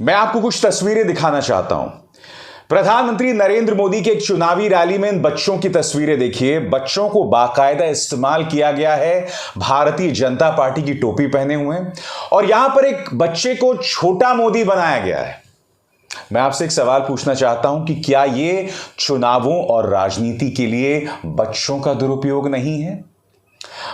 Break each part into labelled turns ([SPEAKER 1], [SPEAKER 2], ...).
[SPEAKER 1] मैं आपको कुछ तस्वीरें दिखाना चाहता हूं। प्रधानमंत्री नरेंद्र मोदी के एक चुनावी रैली में इन बच्चों की तस्वीरें देखिए। बच्चों को बाकायदा इस्तेमाल किया गया है, भारतीय जनता पार्टी की टोपी पहने हुए, और यहां पर एक बच्चे को छोटा मोदी बनाया गया है। मैं आपसे एक सवाल पूछना चाहता हूं कि क्या यह चुनावों और राजनीति के लिए बच्चों का दुरुपयोग नहीं है?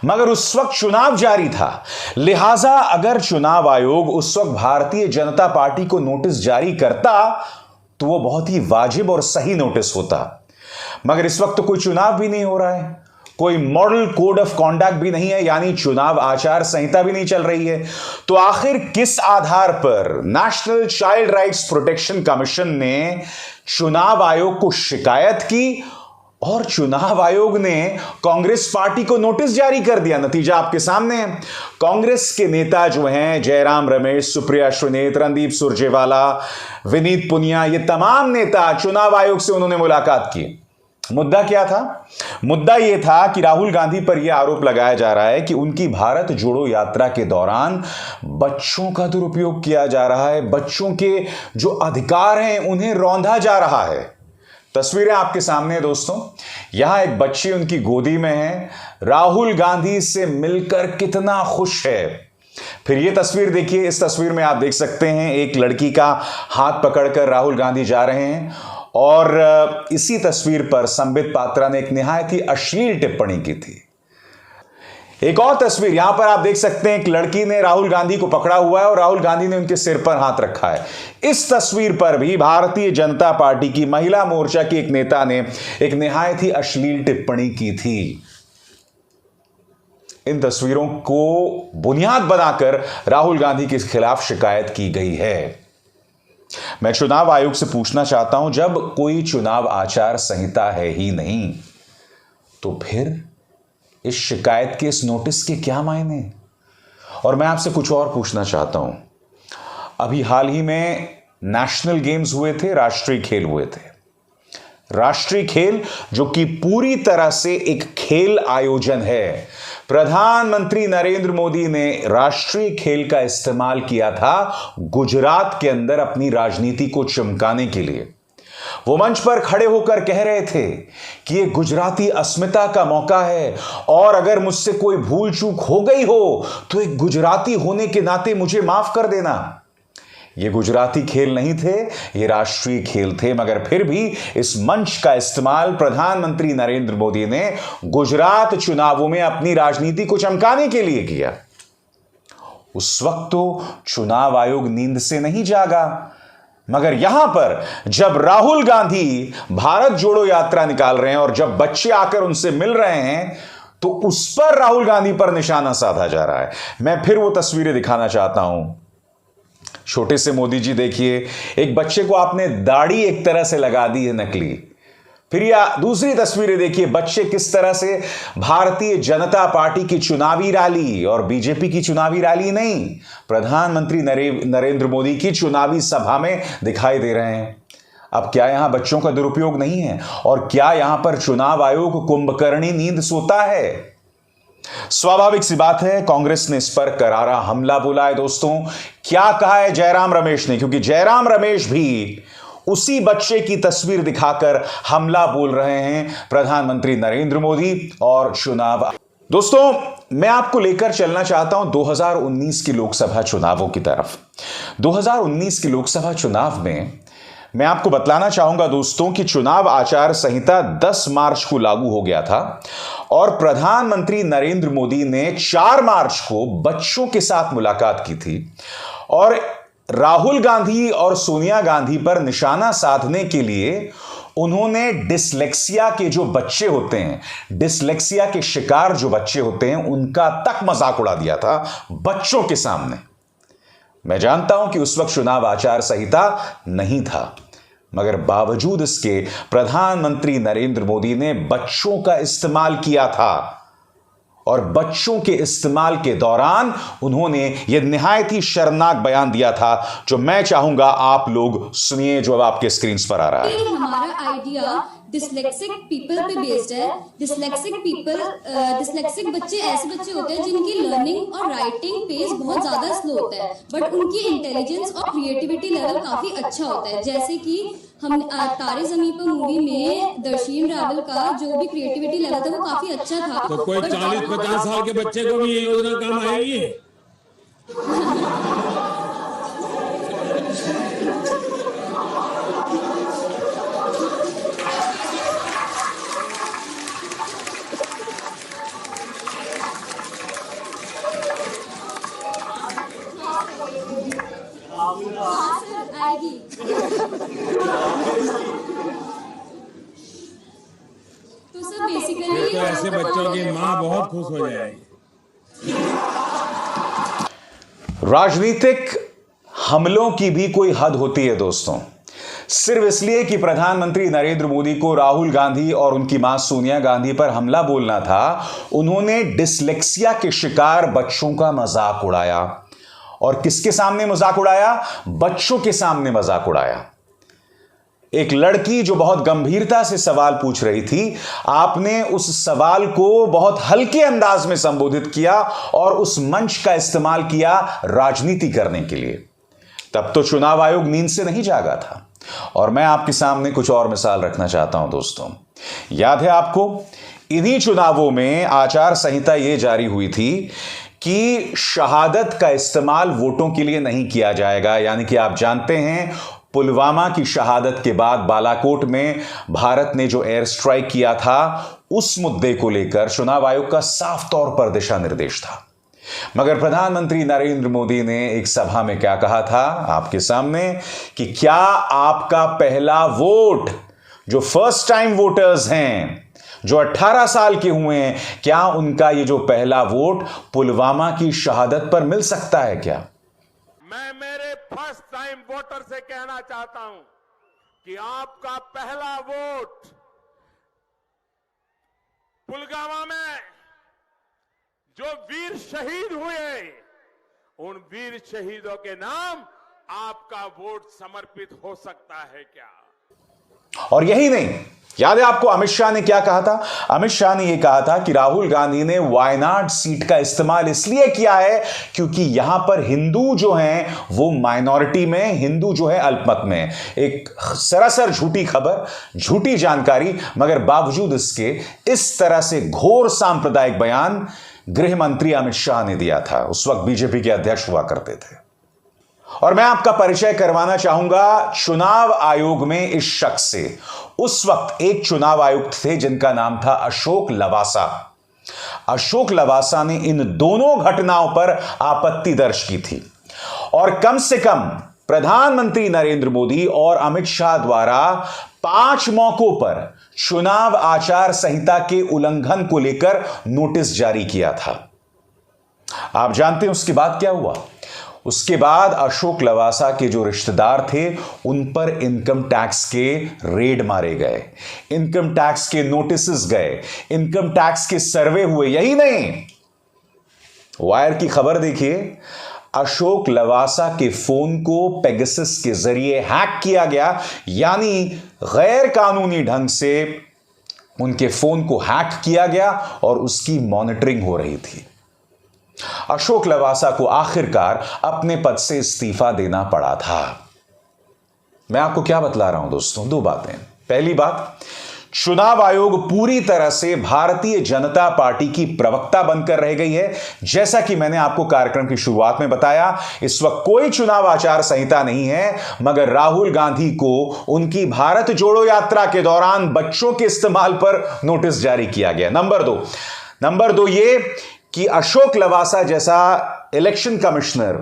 [SPEAKER 1] मगर उस वक्त चुनाव जारी था, लिहाजा अगर चुनाव आयोग उस वक्त भारतीय जनता पार्टी को नोटिस जारी करता तो वो बहुत ही वाजिब और सही नोटिस होता। मगर इस वक्त तो कोई चुनाव भी नहीं हो रहा है, कोई मॉडल कोड ऑफ कॉन्डक्ट भी नहीं है, यानी चुनाव आचार संहिता भी नहीं चल रही है। तो आखिर किस आधार पर national child rights protection commission ने चुनाव आयोग को शिकायत की और चुनाव आयोग ने कांग्रेस पार्टी को नोटिस जारी कर दिया? नतीजा आपके सामने है। कांग्रेस के नेता जो हैं जयराम रमेश, सुप्रिया श्रीनेत, रणदीप सुरजेवाला, विनीत पुनिया, ये तमाम नेता चुनाव आयोग से उन्होंने मुलाकात की। मुद्दा क्या था? मुद्दा यह था कि राहुल गांधी पर यह आरोप लगाया जा रहा है कि उनकी भारत जोड़ो यात्रा के दौरान बच्चों का दुरुपयोग किया जा रहा है, बच्चों के जो अधिकार हैं उन्हें रौंदा जा रहा है। तस्वीरें आपके सामने दोस्तों, यहां एक बच्ची उनकी गोदी में है, राहुल गांधी से मिलकर कितना खुश है। फिर यह तस्वीर देखिए, इस तस्वीर में आप देख सकते हैं एक लड़की का हाथ पकड़कर राहुल गांधी जा रहे हैं, और इसी तस्वीर पर संबित पात्रा ने एक निहायत ही अश्लील टिप्पणी की थी। एक और तस्वीर यहां पर आप देख सकते हैं, एक लड़की ने राहुल गांधी को पकड़ा हुआ है और राहुल गांधी ने उनके सिर पर हाथ रखा है। इस तस्वीर पर भी भारतीय जनता पार्टी की महिला मोर्चा की एक नेता ने एक निहायत ही अश्लील टिप्पणी की थी। इन तस्वीरों को बुनियाद बनाकर राहुल गांधी के खिलाफ शिकायत की गई है। मैं चुनाव आयोग से पूछना चाहता हूं, जब कोई चुनाव आचार संहिता है ही नहीं तो फिर इस शिकायत के, इस नोटिस के क्या मायने? और मैं आपसे कुछ और पूछना चाहता हूं। अभी हाल ही में नेशनल गेम्स हुए थे, राष्ट्रीय खेल हुए थे। राष्ट्रीय खेल जो कि पूरी तरह से एक खेल आयोजन है। प्रधानमंत्री नरेंद्र मोदी ने राष्ट्रीय खेल का इस्तेमाल किया था गुजरात के अंदर अपनी राजनीति को चमकाने के लिए। वो मंच पर खड़े होकर कह रहे थे कि ये गुजराती अस्मिता का मौका है, और अगर मुझसे कोई भूल चूक हो गई हो तो एक गुजराती होने के नाते मुझे माफ कर देना। ये गुजराती खेल नहीं थे, ये राष्ट्रीय खेल थे, मगर फिर भी इस मंच का इस्तेमाल प्रधानमंत्री नरेंद्र मोदी ने गुजरात चुनावों में अपनी राजनीति को चमकाने के लिए किया। उस वक्त तो चुनाव आयोग नींद से नहीं जागा, मगर यहां पर जब राहुल गांधी भारत जोड़ो यात्रा निकाल रहे हैं और जब बच्चे आकर उनसे मिल रहे हैं तो उस पर राहुल गांधी पर निशाना साधा जा रहा है। मैं फिर वो तस्वीरें दिखाना चाहता हूं। छोटे से मोदी जी देखिए, एक बच्चे को आपने दाढ़ी एक तरह से लगा दी है नकली। फिर या दूसरी तस्वीरें देखिए, बच्चे किस तरह से भारतीय जनता पार्टी की चुनावी रैली, और बीजेपी की चुनावी रैली नहीं, प्रधानमंत्री नरेंद्र मोदी की चुनावी सभा में दिखाई दे रहे हैं। अब क्या यहां बच्चों का दुरुपयोग नहीं है? और क्या यहां पर चुनाव आयोग कुंभकर्णी नींद सोता है? स्वाभाविक सी बात है, कांग्रेस ने इस पर करारा हमला बोला है। दोस्तों, क्या कहा है जयराम रमेश ने? क्योंकि जयराम रमेश भी उसी बच्चे की तस्वीर दिखाकर हमला बोल रहे हैं प्रधानमंत्री नरेंद्र मोदी और चुनाव। दोस्तों, मैं आपको लेकर चलना चाहता हूं 2019 की लोकसभा चुनावों की तरफ। 2019 की लोकसभा चुनाव में मैं आपको बतलाना चाहूंगा दोस्तों कि चुनाव आचार संहिता 10 मार्च को लागू हो गया था, और प्रधानमंत्री नरेंद्र मोदी ने 4 मार्च को बच्चों के साथ मुलाकात की थी, और राहुल गांधी और सोनिया गांधी पर निशाना साधने के लिए उन्होंने डिसलेक्सिया के जो बच्चे होते हैं, डिसलेक्सिया के शिकार जो बच्चे होते हैं, उनका तक मजाक उड़ा दिया था बच्चों के सामने। मैं जानता हूं कि उस वक्त चुनाव आचार संहिता नहीं था, मगर बावजूद इसके प्रधानमंत्री नरेंद्र मोदी ने बच्चों का इस्तेमाल किया था, और बच्चों के इस्तेमाल के दौरान उन्होंने यह निहायत ही शर्मनाक बयान दिया था, जो मैं चाहूंगा आप लोग सुनिए, जो अब आपके स्क्रीन पर आ रहा है।
[SPEAKER 2] हमारा आइडिया डिसलेक्सिक पीपल पे बेस्ड है। डिसलेक्सिक बच्चे ऐसे बच्चे होते हैं जिनकी लर्निंग और राइटिंग पेस बहुत ज्यादा स्लो होता है, बट उनकी इंटेलिजेंस और क्रिएटिविटी लेवल काफी अच्छा होता है। जैसे कि हम तारे ज़मीं पर मूवी में दर्शीन रावल का जो भी क्रिएटिविटी लेवल था वो काफी अच्छा था।
[SPEAKER 3] तो कोई 40-50 साल के बच्चे को भी ये योजना काम आएगी।
[SPEAKER 2] आएगी। तो सर बेसिकली
[SPEAKER 3] तो ऐसे बच्चों की माँ बहुत खुश हो जाएगी।
[SPEAKER 1] राजनीतिक हमलों की भी कोई हद होती है दोस्तों। सिर्फ इसलिए कि प्रधानमंत्री नरेंद्र मोदी को राहुल गांधी और उनकी मां सोनिया गांधी पर हमला बोलना था, उन्होंने डिसलेक्सिया के शिकार बच्चों का मजाक उड़ाया। और किसके सामने मजाक उड़ाया? बच्चों के सामने मजाक उड़ाया। एक लड़की जो बहुत गंभीरता से सवाल पूछ रही थी, आपने उस सवाल को बहुत हल्के अंदाज में संबोधित किया और उस मंच का इस्तेमाल किया राजनीति करने के लिए। तब तो चुनाव आयोग नींद से नहीं जागा था। और मैं आपके सामने कुछ और मिसाल रखना चाहता हूं दोस्तों। याद है आपको, इन्हीं चुनावों में आचार संहिता यह जारी हुई थी कि शहादत का इस्तेमाल वोटों के लिए नहीं किया जाएगा। यानी कि आप जानते हैं, पुलवामा की शहादत के बाद बालाकोट में भारत ने जो एयर स्ट्राइक किया था, उस मुद्दे को लेकर चुनाव आयोग का साफ तौर पर दिशा निर्देश था। मगर प्रधानमंत्री नरेंद्र मोदी ने एक सभा में क्या कहा था आपके सामने कि क्या आपका पहला वोट, जो फर्स्ट टाइम वोटर्स हैं, जो 18 साल के हुए हैं, क्या उनका ये जो पहला वोट पुलवामा की शहादत पर मिल सकता है क्या?
[SPEAKER 4] मैं मेरे फर्स्ट टाइम वोटर से कहना चाहता हूं कि आपका पहला वोट पुलवामा में जो वीर शहीद हुए, उन वीर शहीदों के नाम आपका वोट समर्पित हो सकता है क्या?
[SPEAKER 1] और यही नहीं, याद है आपको अमित शाह ने क्या कहा था? अमित शाह ने यह कहा था कि राहुल गांधी ने वायनाड सीट का इस्तेमाल इसलिए किया है क्योंकि यहां पर हिंदू जो हैं वो माइनॉरिटी में, हिंदू जो है अल्पमत में। एक सरासर झूठी खबर, झूठी जानकारी, मगर बावजूद इसके इस तरह से घोर सांप्रदायिक बयान गृह मंत्री अमित शाह ने दिया था। उस वक्त बीजेपी के अध्यक्ष हुआ करते थे। और मैं आपका परिचय करवाना चाहूंगा चुनाव आयोग में इस शख्स से। उस वक्त एक चुनाव आयुक्त थे जिनका नाम था अशोक लवासा। अशोक लवासा ने इन दोनों घटनाओं पर आपत्ति दर्ज की थी और कम से कम प्रधानमंत्री नरेंद्र मोदी और अमित शाह द्वारा 5 मौकों पर चुनाव आचार संहिता के उल्लंघन को लेकर नोटिस जारी किया था। आप जानते हैं उसके बाद क्या हुआ? उसके बाद अशोक लवासा के जो रिश्तेदार थे उन पर इनकम टैक्स के रेड मारे गए, इनकम टैक्स के नोटिस गए, इनकम टैक्स के सर्वे हुए। यही नहीं, वायर की खबर देखिए, अशोक लवासा के फोन को पेगासस के जरिए हैक किया गया, यानी गैर कानूनी ढंग से उनके फोन को हैक किया गया और उसकी मॉनिटरिंग हो रही थी। अशोक लवासा को आखिरकार अपने पद से इस्तीफा देना पड़ा था। मैं आपको क्या बतला रहा हूं दोस्तों? 2 बातें। पहली बात, चुनाव आयोग पूरी तरह से भारतीय जनता पार्टी की प्रवक्ता बनकर रह गई है। जैसा कि मैंने आपको कार्यक्रम की शुरुआत में बताया, इस वक्त कोई चुनाव आचार संहिता नहीं है, मगर राहुल गांधी को उनकी भारत जोड़ो यात्रा के दौरान बच्चों के इस्तेमाल पर नोटिस जारी किया गया। नंबर दो ये कि अशोक लवासा जैसा इलेक्शन कमिश्नर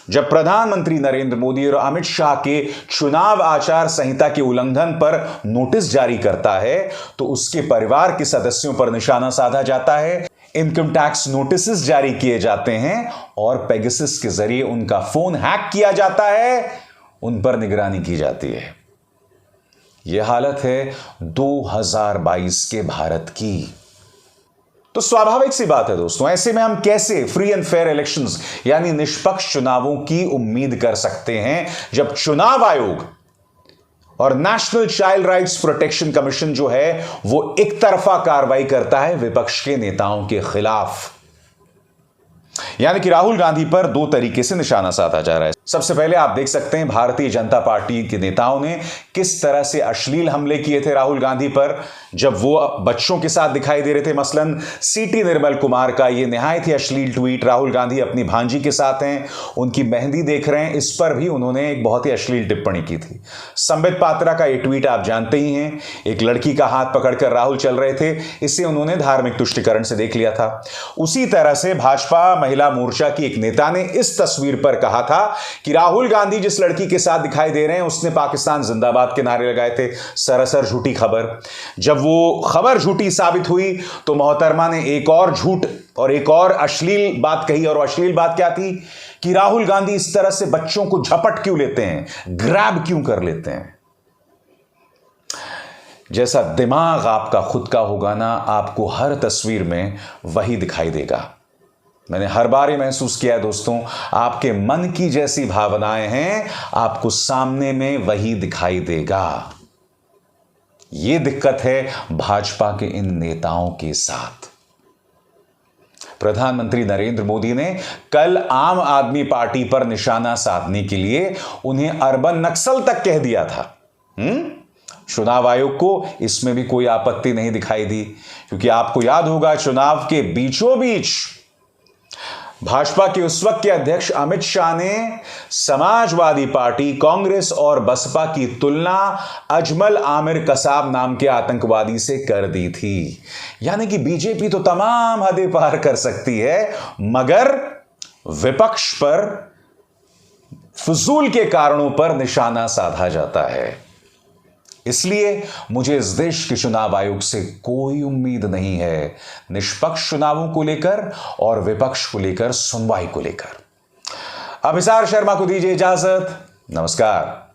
[SPEAKER 1] जब प्रधानमंत्री नरेंद्र मोदी और अमित शाह के चुनाव आचार संहिता के उल्लंघन पर नोटिस जारी करता है तो उसके परिवार के सदस्यों पर निशाना साधा जाता है, इनकम टैक्स नोटिस जारी किए जाते हैं और पेगासस के जरिए उनका फोन हैक किया जाता है, उन पर निगरानी की जाती है। यह हालत है 2022 के भारत की। तो स्वाभाविक सी बात है दोस्तों, ऐसे में हम कैसे फ्री एंड फेयर इलेक्शंस यानी निष्पक्ष चुनावों की उम्मीद कर सकते हैं जब चुनाव आयोग और national child rights protection commission जो है वो एक तरफा कार्रवाई करता है विपक्ष के नेताओं के खिलाफ। यानी कि राहुल गांधी पर दो तरीके से निशाना साधा जा रहा है। सबसे पहले आप देख सकते हैं भारतीय जनता पार्टी के नेताओं ने किस तरह से अश्लील हमले किए थे राहुल गांधी पर जब वो बच्चों के साथ दिखाई दे रहे थे। मसलन सीटी निर्मल कुमार का ये निहायत ही अश्लील ट्वीट, राहुल गांधी अपनी भांजी के साथ हैं, उनकी मेहंदी देख रहे हैं, इस पर भी उन्होंने एक बहुत ही अश्लील टिप्पणी की थी। संबित पात्रा का ये ट्वीट आप जानते ही हैं, एक लड़की का हाथ पकड़कर राहुल चल रहे थे, इसे उन्होंने धार्मिक तुष्टिकरण से देख लिया था। उसी तरह से भाजपा महिला मोर्चा की एक नेता ने इस तस्वीर पर कहा था कि राहुल गांधी जिस लड़की के साथ दिखाई दे रहे हैं उसने पाकिस्तान जिंदाबाद के नारे लगाए थे। सरासर झूठी खबर। जब वो खबर झूठी साबित हुई तो मोहतरमा ने एक और झूठ और एक और अश्लील बात कही। और अश्लील बात क्या थी कि राहुल गांधी इस तरह से बच्चों को झपट क्यों लेते हैं, ग्रैब क्यों कर लेते हैं। जैसा दिमाग आपका खुद का होगा ना, आपको हर तस्वीर में वही दिखाई देगा। मैंने हर बार ये महसूस किया है दोस्तों, आपके मन की जैसी भावनाएं हैं आपको सामने में वही दिखाई देगा। ये दिक्कत है भाजपा के इन नेताओं के साथ। प्रधानमंत्री नरेंद्र मोदी ने कल आम आदमी पार्टी पर निशाना साधने के लिए उन्हें अर्बन नक्सल तक कह दिया था। चुनाव आयोग को इसमें भी कोई आपत्ति नहीं दिखाई दी, क्योंकि आपको याद होगा चुनाव के बीचों बीच भाजपा के उस वक्त के अध्यक्ष अमित शाह ने समाजवादी पार्टी, कांग्रेस और बसपा की तुलना अजमल आमिर कसाब नाम के आतंकवादी से कर दी थी। यानी कि बीजेपी तो तमाम हदें पार कर सकती है, मगर विपक्ष पर फजूल के कारणों पर निशाना साधा जाता है। इसलिए मुझे इस देश के चुनाव आयोग से कोई उम्मीद नहीं है, निष्पक्ष चुनावों को लेकर और विपक्ष को लेकर, सुनवाई को लेकर। अभिसार शर्मा को दीजिए इजाजत। नमस्कार।